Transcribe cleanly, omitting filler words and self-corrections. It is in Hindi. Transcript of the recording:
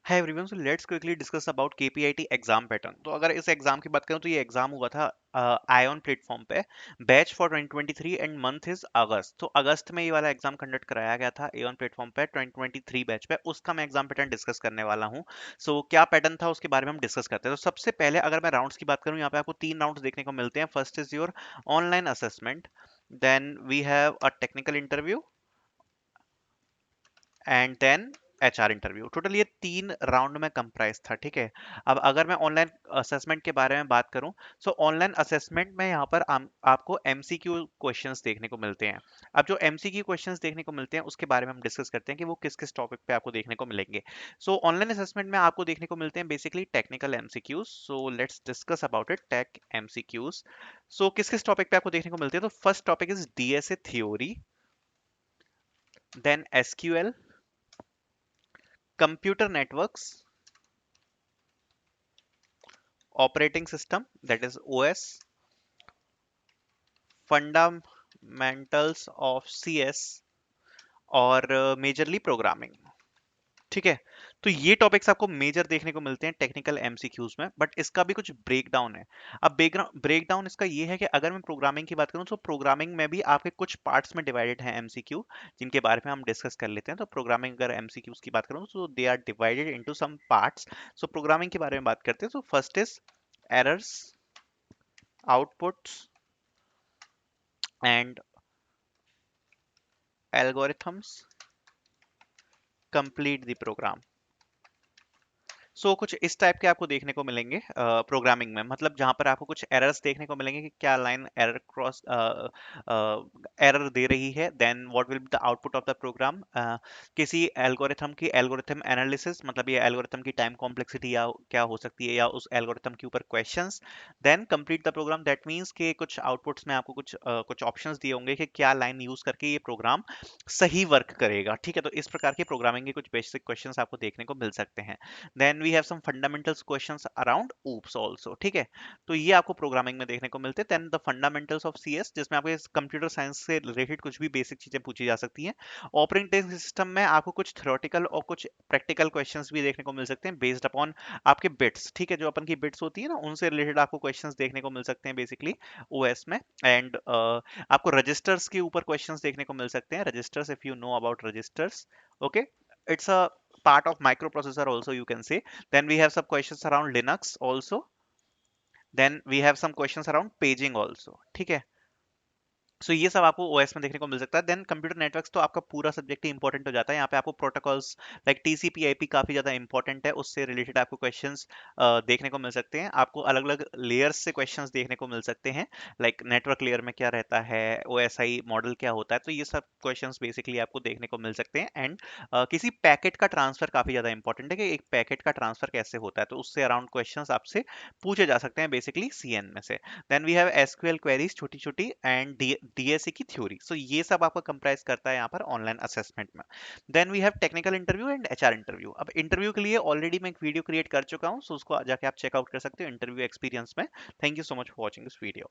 Hi everyone, so let's quickly discuss about KPIT exam pattern. तो अगर इस एग्जाम की बात करूं तो ये एग्जाम हुआ था आयोन प्लेटफॉर्म पे। Batch for 2023 and month is August. तो अगस्त में ये वाला एग्जाम कंडक्ट कराया गया था आयोन प्लेटफॉर्म पे 2023 बैच पे। उसका मैं एग्जाम पैटर्न डिस्कस करने वाला हूं। सो क्या पैटर्न था उसके बारे में हम डिस्कस करते हैं। तो सबसे पहले अगर मैं राउंड्स की बात करूं, यहाँ पे आपको 3 राउंड्स देखने को मिलते हैं। First is your online assessment, then we have a technical interview and then HR interview. Total ये 3 राउंड में कंप्राइज था, ठीक है। अब अगर मैं ऑनलाइन असेसमेंट के बारे में बात करूं, सो ऑनलाइन असेसमेंट में यहाँ पर आपको एमसीक्यू क्वेश्चंस देखने को मिलते हैं। अब जो एमसीक्यू क्वेश्चंस देखने को मिलते हैं उसके बारे में हम डिस्कस करते हैं कि वो किस किस टॉपिक पे आपको देखने को मिलेंगे। सो ऑनलाइन असेसमेंट में आपको देखने को मिलते हैं basically technical MCQs. So let's discuss about it, tech MCQs. So किस किस टॉपिक पे आपको देखने को मिलते हैं, तो first topic is DSA theory, then SQL, computer networks, operating system that is OS, fundamentals of CS और मेजरली प्रोग्रामिंग। ठीक है। तो ये टॉपिक्स आपको मेजर देखने को मिलते हैं टेक्निकल एमसीक्यूज में, बट इसका भी कुछ ब्रेक डाउन है। अब ब्रेक डाउन इसका ये है कि अगर मैं प्रोग्रामिंग की बात करूं तो प्रोग्रामिंग में भी आपके कुछ पार्ट्स में डिवाइडेड है एमसीक्यू, जिनके बारे में हम डिस्कस कर लेते हैं। तो प्रोग्रामिंग अगर एमसीक्यूज की बात करूं तो they are divided into some parts. So programming के बारे में बात करते हैं। तो first is errors, outputs and algorithms complete the program। कुछ इस टाइप के आपको देखने को मिलेंगे प्रोग्रामिंग में, मतलब जहां पर आपको कुछ एरर्स देखने को मिलेंगे कि क्या लाइन एरर क्रॉस एरर दे रही है, then what will be the output of the program. किसी एल्गोरिथम की एल्गोरिथम एनालिसिस, मतलब ये एल्गोरिथम की टाइम कॉम्प्लेक्सिटी या क्या हो सकती है, या उस एल्गोरिथम के ऊपर questions. Then complete the program, that means कि कुछ आउटपुट्स में आपको कुछ ऑप्शंस दिए होंगे कि क्या लाइन यूज करके ये प्रोग्राम सही वर्क करेगा। ठीक है, तो इस प्रकार के प्रोग्रामिंग के कुछ बेसिक क्वेश्चंस आपको देखने को मिल सकते हैं। Then we have some fundamentals questions around OOPS also. ठीक है, तो ये आपको प्रोग्रामिंग में देखने को मिलते हैं। Then the fundamentals of CS, जिसमें आपको कंप्यूटर साइंस से रिलेटेड कुछ भी बेसिक चीजें पूछी जा सकती हैं। ऑपरेटिंग सिस्टम में आपको कुछ थ्योरेटिकल और कुछ प्रैक्टिकल क्वेश्चंस भी देखने को मिल सकते हैं बेस्ड अपॉन आपके बिट्स। ठीक है, जो अपन की बिट्स होती है ना, उनसे रिलेटेड आपको क्वेश्चंस देखने को मिल सकते हैं बेसिकली ओएस में। एंड आपको रजिस्टर्स के ऊपर क्वेश्चंस देखने को मिल सकते हैं। Registers, if you know about registers, okay, it's a part of microprocessor also, you can say. Then we have some questions around Linux also. Then we have some questions around paging also. ठीक है, ये सब आपको ओएस में देखने को मिल सकता है। देन कंप्यूटर नेटवर्क्स, तो आपका पूरा सब्जेक्ट ही इंपॉर्टेंट हो जाता है। यहाँ पे आपको प्रोटोकॉल्स लाइक टीसीपी आईपी काफी ज्यादा इंपॉर्टेंट है, उससे रिलेटेड आपको क्वेश्चंस देखने को मिल सकते हैं। आपको अलग अलग लेयर्स से क्वेश्चंस देखने को मिल सकते हैं, लाइक नेटवर्क लेयर में क्या रहता है, ओएसआई मॉडल क्या होता है। तो ये सब क्वेश्चंस बेसिकली आपको देखने को मिल सकते हैं। एंड किसी पैकेट का ट्रांसफर काफी ज्यादा इंपॉर्टेंट है कि एक पैकेट का ट्रांसफर कैसे होता है, तो उससे अराउंड क्वेश्चंस आपसे पूछे जा सकते हैं बेसिकली सीएन में से। Then we have SQL queries छोटी छोटी, एंड डीएसए की थ्योरी। ये सब आपका कंप्राइज करता है यहाँ पर ऑनलाइन असेसमेंट में। Then we have technical interview and HR interview. अब इंटरव्यू के लिए ऑलरेडी मैं एक वीडियो क्रिएट कर चुका हूँ, उसको जाके आप चेकआउट कर सकते हो इंटरव्यू एक्सपीरियंस में। Thank you so much for watching this video.